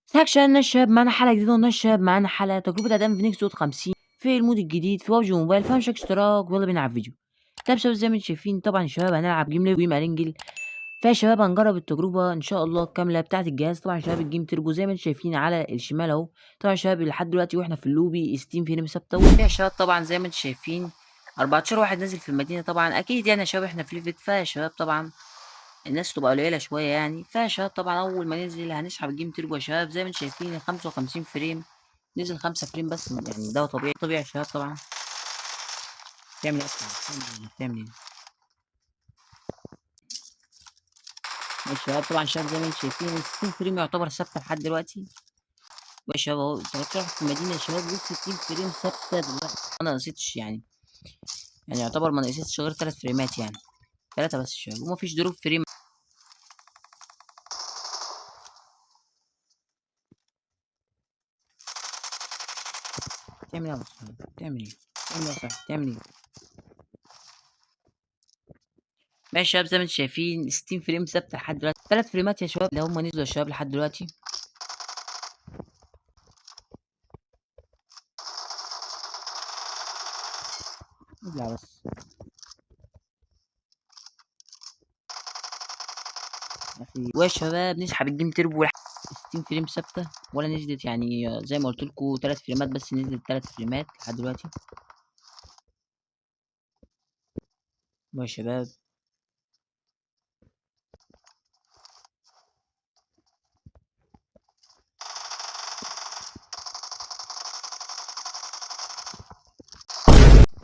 ساكشن الشباب معانا حلقة جديدة والناس الشباب معانا حلقة تجربة أداء فينيكس دوت 50 في المود الجديد في بابجي موبايل. فاهم شك اشتراك ويلا بينا على الفيديو. طيب شباب زي ما انتم شايفين طبعا يا شباب هنلعب جيم ليف ارنجل. فيا شباب هنجرب التجربة ان شاء الله الكاملة بتاعة الجهاز. طبعا يا شباب الجيم تربو زي ما انتم شايفين على الشمال اهو. طبعا يا شباب لحد دلوقتي واحنا في اللوبي ستيم فريم ثابتة. يا شباب طبعا زي ما انتم شايفين 14 واحد نازل في المدينة. طبعا اكيد يعني يا شباب احنا في ليفت. فيا شباب طبعا الناس تبقى قليلة شوية يعني. فيا شباب طبعا أول ما ننزل هنسحب الجيم تربو يا شباب زي ما انتم شايفين 55 فريم. نزل 5 فريم بس يعني ده طبيعي طبيعي يا شباب. طبعا تعمل ايه أصلاً؟ بتعمل ايه يا شباب؟ طبعا شباب زي ما انتم شايفين 60 فريم يعتبر ثابتة لحد دلوقتي. يا شباب اهو 13 في المدينة يا شباب و60 فريم ثابتة دلوقتي. أنا نقصتش يعني يعتبر ما نقصتش غير 3 فريمات يعني 3 بس يا شباب ومفيش دروب فريم. تعمل ايه يا أصلاً؟ تعمل ايه؟ تعمل ايه يا صاحبي؟ تعمل ايه؟ ماشي يا شباب زي ما انتم شايفين 60 فريم ثابته لحد دلوقتي. 3 فريمات يا شباب اللي هم نزلوا يا شباب لحد دلوقتي. لا بس يا اخي ويا شباب نسحب الجيم تربو 60 فريم ثابته ولا نزلت يعني زي ما قلت لكم 3 فريمات بس نزلت 3 فريمات لحد دلوقتي. ويا شباب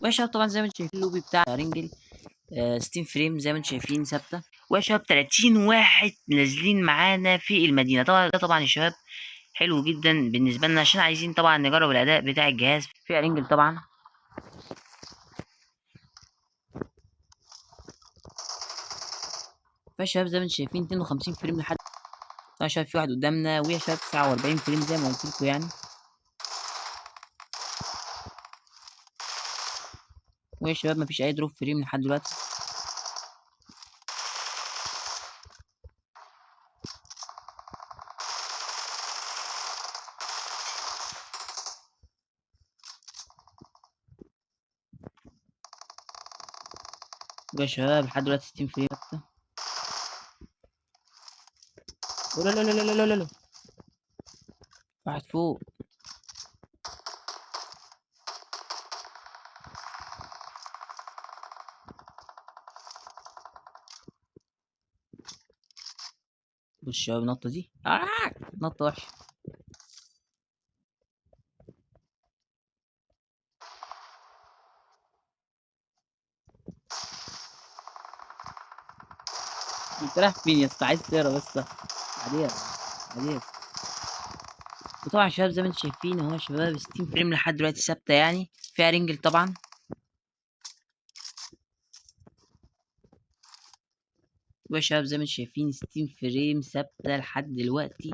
ويا شباب طبعا زي ما انتم شايفين اللوبي بتاع رينجل 60 فريم زي ما انتم شايفين ثابته. ويا شباب 30 واحد نازلين معانا في المدينه. طبعا ده طبعا يا شباب حلو جدا بالنسبه لنا عشان عايزين طبعا نجرب الاداء بتاع الجهاز في رينجل طبعا. فيا شباب زي ما انتم شايفين 52 فريم لحد. طبعا شباب في واحد قدامنا ويا شباب 49 فريم زي ما قلت لكم يعني. ويا شباب مفيش اي دروب فريم لحد دلوقتي. ويا شباب لحد دلوقتي 60 فريم حتى. لا لا لا لا لا لا لا واحد فوق. بص يا شباب النطة دي نطة وحشة. انت رايح فين يا اسطى؟ عايز تقرا بس بعدين بعدين. وطبعا يا شباب زي ما انتم شايفين اهو يا شباب 60 فريم لحد دلوقتي ثابتة يعني فيها رينجل طبعا. ويا شباب زي ما انتم شايفين 60 فريم ثابتة لحد دلوقتي.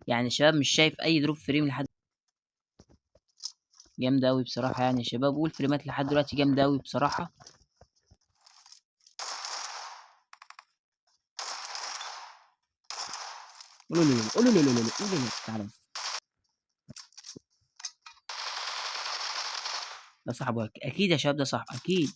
يعني يا شباب مش شايف اي دروب فريم لحد. جامدة أوي بصراحة يعني يا شباب والفريمات لحد دلوقتي جامدة أوي بصراحة. قولوا لي قولوا لي قولوا لي تعالى بس. ده صاحبه اكيد يا شباب ده صاحبه اكيد.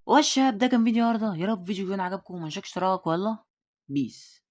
والشباب ده كان فيديو النهارده. يا رب فيديو يكون عجبكم وما اشتراك ولا بيس.